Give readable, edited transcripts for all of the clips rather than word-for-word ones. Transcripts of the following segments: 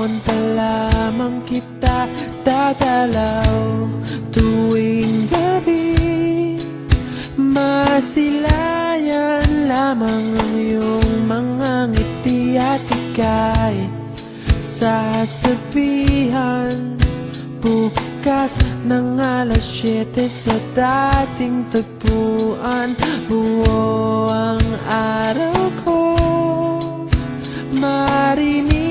Samanta lamang kita tatalaw tuwing gabi. Masilayan lamang ang iyong mga ngiti at ika'y sasabihan bukas ng alas 7 sa dating tagpuan. Buo ang araw ko, marinig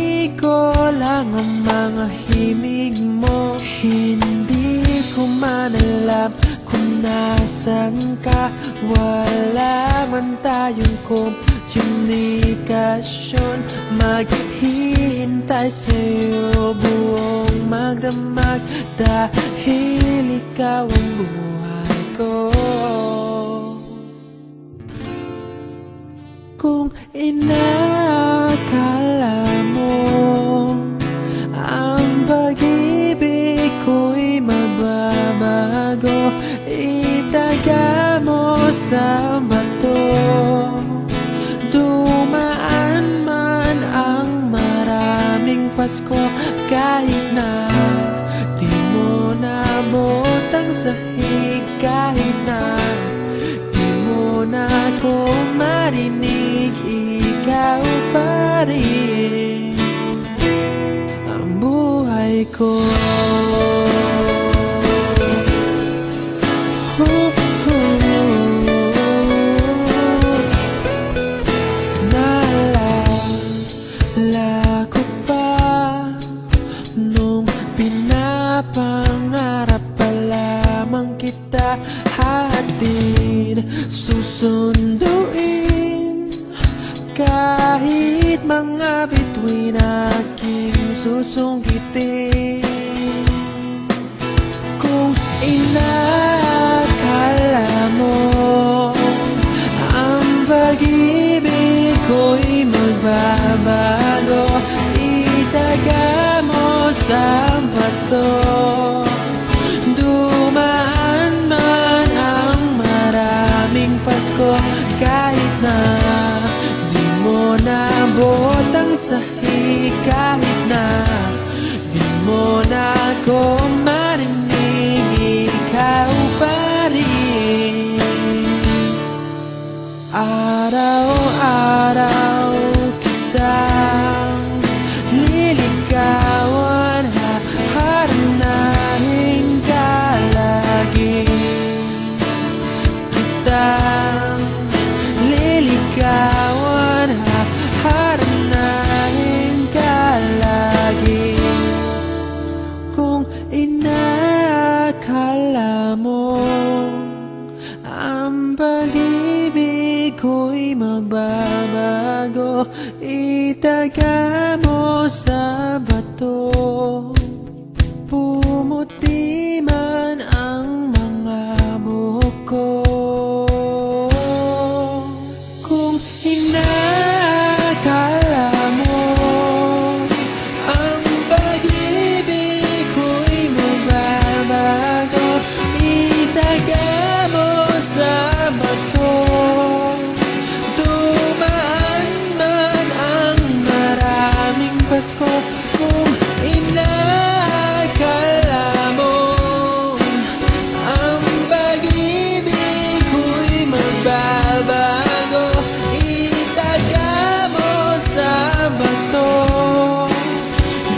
ko lang ang mga himig mo. Hindi ko man alam kung nasan ka, wala man tayong komunikasyon. Maghihintay sa'yo buong magdamag dahil ikaw ang buhay ko. Kung inakala mo ang pag-ibig ko'y mababago, itaga mo sa bato. Dumaan man ang maraming Pasko, kahit na di mo nabot ang sahig, kahit na di mo na ako marinig, ikaw pa rin ang buhay ko. Naalala ko pa nung pinapangarap pa lamang kita, hatid susunduin kahit mga bituin aking susungkitin. Kung inakala mo ang pag-ibig ko'y magbabago, itaga mo sa bato. Dumaan man ang maraming Pasko, kahit na di mo nabot ang sahig, kahit na di mo na ako marinig, ikaw pa rin. Araw-araw kitang liligawan, haharanahin ka lagi. Kitang liligawan, haharanahin ka lagi. Kung inakala mo ang pag-ibig ko'y magbabago, itaga mo sa bato. Pumuti man ang mga buhok ko. Kung inakala mo ang pag-ibig ko'y magbabago, itaga mo sa bato. Dumaan man ang maraming Pasko, kung inakala mo ang pag-ibig ko'y magbabago, itaga mo sa bato.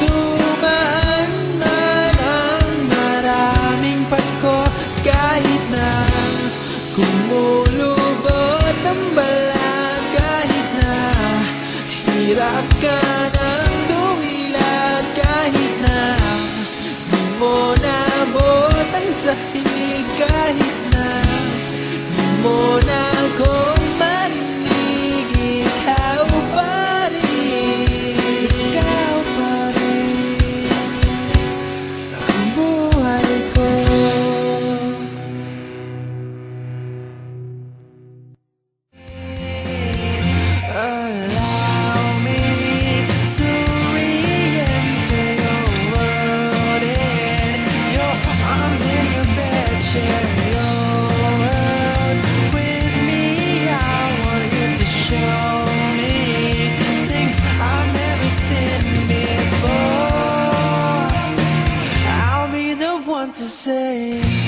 Dumaan man ang maraming Pasko, kahit na kumulubot ang balat, kahit na hirap ka ng dumilat, kahit na di mo nabot ang sahig, kahit na di mo na ako marinig, ikaw pa rin, ikaw pa rin ang buhay ko. Allow me to re-enter your world, in your arms, in your bed chair, your say